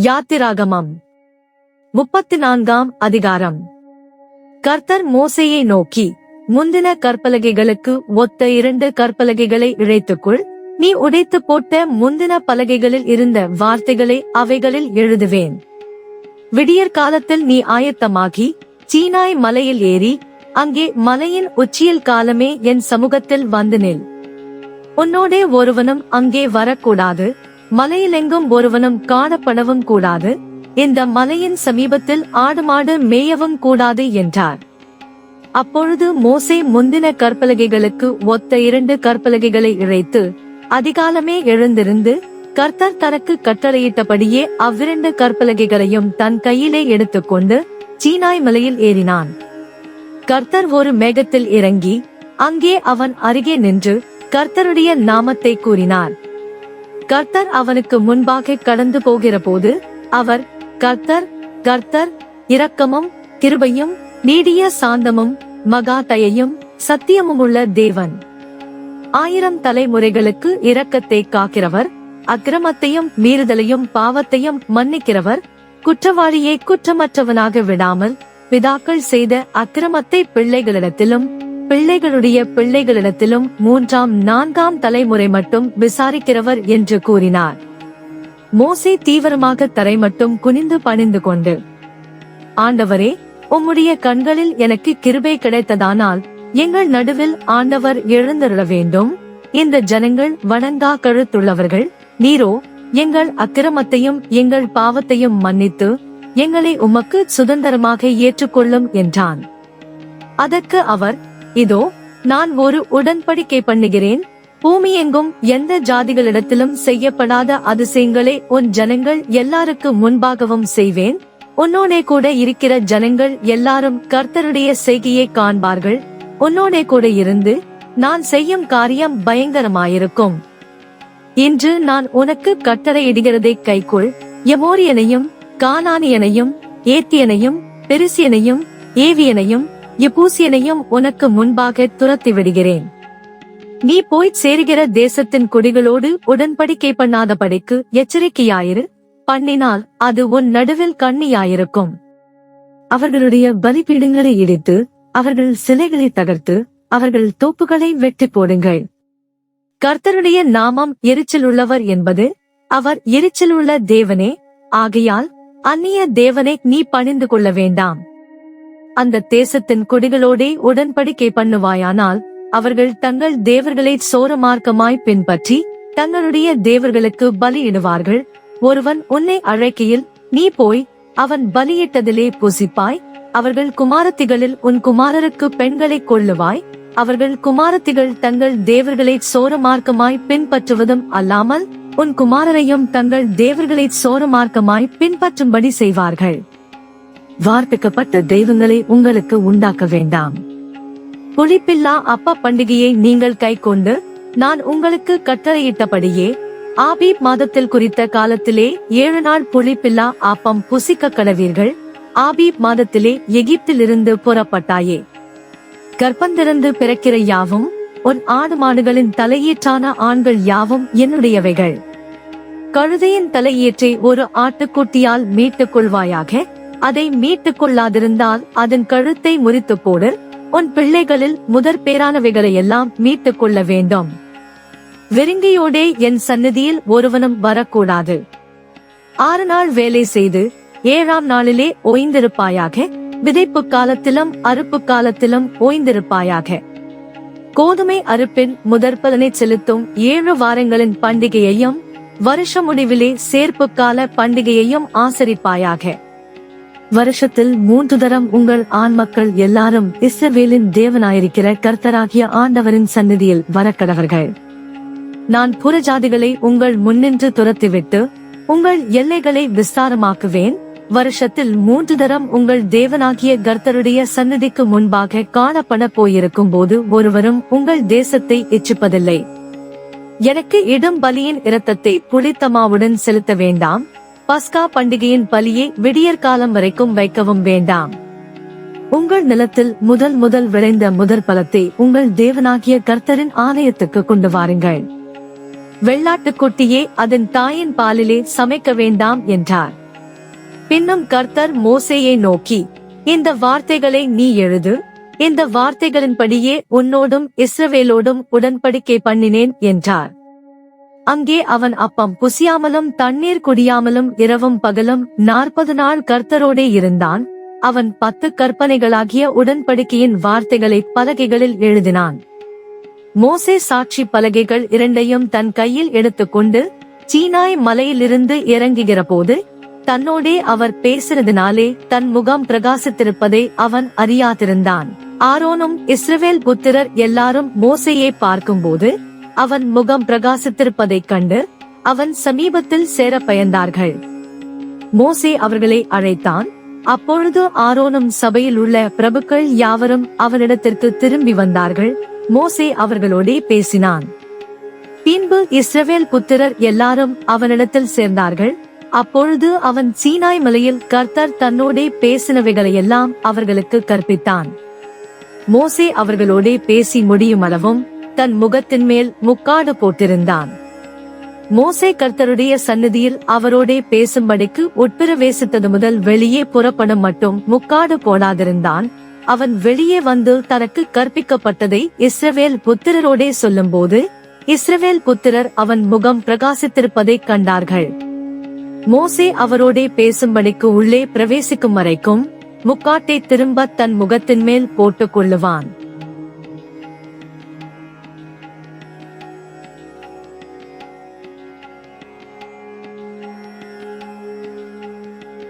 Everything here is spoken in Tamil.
யாத்திராகமம் 34ஆம் அதிகாரம். கர்த்தர் மோசேயை நோக்கி, முந்தின கற்பலகைகளுக்கு ஒத்த 2 கற்பலகைகளை இழைத்துக்கொள். நீ உடைத்து போட்ட முந்தின பலகைகளில் இருந்த வார்த்தைகளை அவைகளில் எழுதுவேன். விடியற் காலத்தில் நீ ஆயத்தமாகி சீனாய் மலையில் ஏறி, அங்கே மலையின் உச்சியில் காலமே என் சமூகத்தில் வந்து நில். உன்னோடே ஒருவனும் அங்கே வரக்கூடாது, மலையிலெங்கும் ஒருவனும் காணப்படவும் கூடாது, இந்த மலையின் சமீபத்தில் ஆடு மாடு மேயவும் கூடாது என்றார். அப்பொழுது மோசே முந்தின கற்பலகைகளுக்கு ஒத்த 2 கற்பலகைகளை இழைத்து அதிகாலமே எழுந்திருந்து, கர்த்தர் தனக்கு கட்டளையிட்டபடியே அவ்விரண்டு கற்பலகைகளையும் தன் கையிலே எடுத்துக்கொண்டு சீனாய் மலையில் ஏறினான். கர்த்தர் ஒரு மேகத்தில் இறங்கி அங்கே அவன் அருகே நின்று கர்த்தருடைய நாமத்தை கூறினார். கர்த்தர் அவனுக்கு முன்பாக கடந்து போகிற போது அவர், கர்த்தர், கர்த்தர், இரக்கமும் கிருபையும் நீடிய சாந்தமும் மகா தயையும் சத்தியமுமுள்ள தேவன், 1000 தலைமுறைகளுக்கு இரக்கத்தை காக்கிறவர், அக்கிரமத்தையும் மீறுதலையும் பாவத்தையும் மன்னிக்கிறவர், குற்றவாளியை குற்றமற்றவனாக விடாமல் பிதாக்கள் செய்த அக்கிரமத்தை பிள்ளைகளிடத்திலும் பிள்ளைகளுடைய பிள்ளைகளிடத்திலும் 3ஆம் 4ஆம் தலைமுறை மட்டும் விசாரிக்கிறவர் என்று கூறினார். மோசே தீவிரமாக தரை மட்டும் குனிந்து பணிந்து கொண்டு, ஆண்டவரே, உம்முடைய கண்களில் எனக்கு கிருபை கிடைத்ததானால் எங்கள் நடுவில் ஆண்டவர் எழுந்தருள வேண்டும். இந்த ஜனங்கள் வணங்கா கழுத்துள்ளவர்கள், நீரோ எங்கள் அக்கிரமத்தையும் எங்கள் பாவத்தையும் மன்னித்து எங்களை உமக்கு சுதந்திரமாக ஏற்றுக்கொள்ளும் என்றான். அதற்கு அவர், இதோ நான் ஒரு உடன்படிக்கை பண்ணுகிறேன். பூமியெங்கும் எந்த ஜாதிகளிடத்திலும் செய்யப்படாத அதிசயங்களை உன் ஜனங்கள் எல்லாருக்கு முன்பாகவும் செய்வேன். உன்னோடே கூட இருக்கிற ஜனங்கள் எல்லாரும் கர்த்தருடைய செய்கையை காண்பார்கள். உன்னோடே கூட இருந்து நான் செய்யும் காரியம் பயங்கரமாயிருக்கும். இன்று நான் உனக்கு கட்டளையிடுகிறதை கைக்கொள். எமோரியனையும் கானானியனையும் ஏத்தியனையும் பெரிசியனையும் ஏவியனையும் எபூசியனையும் உனக்கு முன்பாக துரத்தி விடுகிறேன். நீ போய்ச் சேருகிற தேசத்தின் குடிகளோடு உடன்படிக்கை பண்ணாதபடிக்கு எச்சரிக்கையாயிரு. பண்ணினால் அது உன் நடுவில் கண்ணியாயிருக்கும். அவர்களுடைய பலிபீடங்களை இடித்து அவர்கள் சிலைகளை தகர்த்து அவர்கள் தோப்புகளை வெட்டி போடுங்கள். கர்த்தருடைய நாமம் எரிச்சலுள்ளவர் என்பது அவர் எரிச்சலுள்ள தேவனே. ஆகையால் அந்நிய தேவனை நீ பணிந்து கொள்ள வேண்டாம். அந்த தேசத்தின் குடிகளோடே உடன்படிக்கை பண்ணுவாயானால் அவர்கள் தங்கள் தேவர்களை சோரமார்க்கமாய் பின்பற்றி தங்களுடைய தேவர்களுக்கு பலியிடுவார்கள். ஒருவன் உன்னை அழைக்கையில் நீ போய் அவன் பலியிட்டதிலே புசிப்பாய். அவர்கள் குமாரத்திகளில் உன் குமாரருக்கு பெண்களை கொள்ளுவாய். அவர்கள் குமாரத்திகள் தங்கள் தேவர்களை சோரமார்க்கமாய் பின்பற்றுவதும் அல்லாமல் உன் குமாரரையும் தங்கள் தேவர்களை சோரமார்க்கமாய் பின்பற்றும்படி செய்வார்கள். வார்ப்பிக்கப்பட்ட தெய்வங்களை உங்களுக்கு உண்டாக்க வேண்டாம். புளிப்பில்லா அப்ப பண்டிகையை நீங்கள் கைக்கொண்டு நான் உங்களுக்கு கட்டளையிட்டபடியே ஆபீப் மாதத்தில் குறித்த காலத்திலே 7 நாள் புளிப்பில்லா அப்பம் புசிக்க கடவீர்கள். ஆபீப் மாதத்திலே எகிப்திலிருந்து புறப்பட்டாயே. கர்ப்பந்திறந்து பிறக்கிற யாவும் உன் ஆடு மாடுகளின் தலையீற்றான ஆண்கள் யாவும் என்னுடையவைகள். கழுதையின் தலையீற்றை ஒரு ஆட்டுக்குட்டியால் மீட்டுக் கொள்வாயாக. அதை மீட்டுக் கொள்ளாதிருந்தால் அதன் கழுத்தை முறித்து போடு. உன் பிள்ளைகளில் முதற் பேரானவைகளையெல்லாம் மீட்டுக் கொள்ள வேண்டும். வெறுங்கையோடே என் சந்நிதியில் ஒருவனும் வரக்கூடாது. 6 நாள் வேலை செய்து 7ஆம் நாளிலே ஓய்ந்திருப்பாயாக. விதைப்பு காலத்திலும் அறுப்பு காலத்திலும் ஓய்ந்திருப்பாயாக. கோதுமை அறுப்பின் முதற்பலனை செலுத்தும் 7 வாரங்களின் பண்டிகையையும் வருஷ முடிவிலே சேர்ப்பு கால பண்டிகையையும் ஆசரிப்பாயாக. வருஷத்தில் 3 தரம் உங்கள் ஆண் மக்கள் எல்லாரும் இஸ்ரவேலின் தேவனாயிருக்கிற கர்த்தராகிய ஆண்டவரின் சந்நிதியில் வரக்கடவர்கள். நான் புறஜாதிகளை உங்கள் முன்னின்று துரத்திவிட்டு உங்கள் எல்லைகளை விஸ்தாரமாக்குவேன். வருஷத்தில் 3 தரம் உங்கள் தேவனாகிய கர்த்தருடைய சந்நிதிக்கு முன்பாக காணப்பட போயிருக்கும் போது ஒருவரும் உங்கள் தேசத்தை இச்சிப்பதில்லை. எனக்கு இடும் பலியின் இரத்தத்தை புளித்தமாவுடன் செலுத்த வேண்டாம். பஸ்கா பண்டிகையின் பலியை விடியற் காலம் வரைக்கும் வைக்கவும் வேண்டாம். உங்கள் நிலத்தில் முதல் விளைந்த முதற் பலத்தை உங்கள் தேவனாகிய கர்த்தரின் ஆலயத்துக்கு கொண்டு வாருங்கள். வெள்ளாட்டுக்குட்டியே அதன் தாயின் பாலிலே சமைக்க வேண்டாம் என்றார். பின்னும் கர்த்தர் மோசேயை நோக்கி, இந்த வார்த்தைகளை நீ எழுது, இந்த வார்த்தைகளின்படியே உன்னோடும் இஸ்ரவேலோடும் உடன்படிக்கை பண்ணினேன் என்றார். அங்கே அவன் அப்பம் புசியாமலும் தண்ணீர் குடியாமலும் இரவும் பகலும் 40 நாள் கர்த்தரோடே இருந்தான். அவன் 10 கற்பனைகளாகிய உடன்படிக்கையின் வார்த்தைகளை பலகைகளில் எழுதினான். மோசே சாட்சி பலகைகள் 2ஐயும் தன் கையில் எடுத்துக்கொண்டு சீனாய் மலையிலிருந்து இறங்குகிற போது தன்னோடே அவர் பேசினதினாலே தன் முகம் பிரகாசித்திருப்பதை அவன் அறியாதிருந்தான். ஆரோனும் இஸ்ரவேல் புத்திரர் எல்லாரும் மோசேயை பார்க்கும்போது அவன் முகம் பிரகாசித்திருப்பதைக் கண்டு அவன் சமீபத்தில் சேர பயந்தார்கள். மோசே அவர்களை அழைத்தான். அப்பொழுது ஆரோனும் சபையில் உள்ள பிரபுக்கள் யாவரும் அவனிடத்திற்கு திரும்பி வந்தார்கள். மோசே அவர்களோடே பேசினான். பின்பு இஸ்ரவேல் புத்திரர் எல்லாரும் அவனிடத்தில் சேர்ந்தார்கள். அப்பொழுது அவன் சீனாய் மலையில் கர்த்தர் தன்னோடே பேசினவைகளையெல்லாம் அவர்களுக்கு கற்பித்தான். மோசே அவர்களோடே பேசி முடியும் அளவும் தன் முகத்தின் மேல் முக்காடு போட்டிருந்தான். மோசே கர்த்தருடைய சந்நிதியில் அவரோடே பேசும்படிக்கு உட்பிரவேசித்தது முதல் வெளியே புறப்படும் மட்டும் முக்காடு போடாதிருந்தான். அவன் வெளியே வந்து தனக்கு கற்பிக்கப்பட்டதை இஸ்ரவேல் புத்திரரோடே சொல்லும்போது இஸ்ரவேல் புத்திரர் அவன் முகம் பிரகாசித்திருப்பதைக் கண்டார்கள். மோசே அவரோடே பேசும்படிக்கு உள்ளே பிரவேசிக்கும் வரைக்கும் முக்காட்டை திரும்ப தன் முகத்தின் மேல் போட்டுக் கொள்ளுவான்.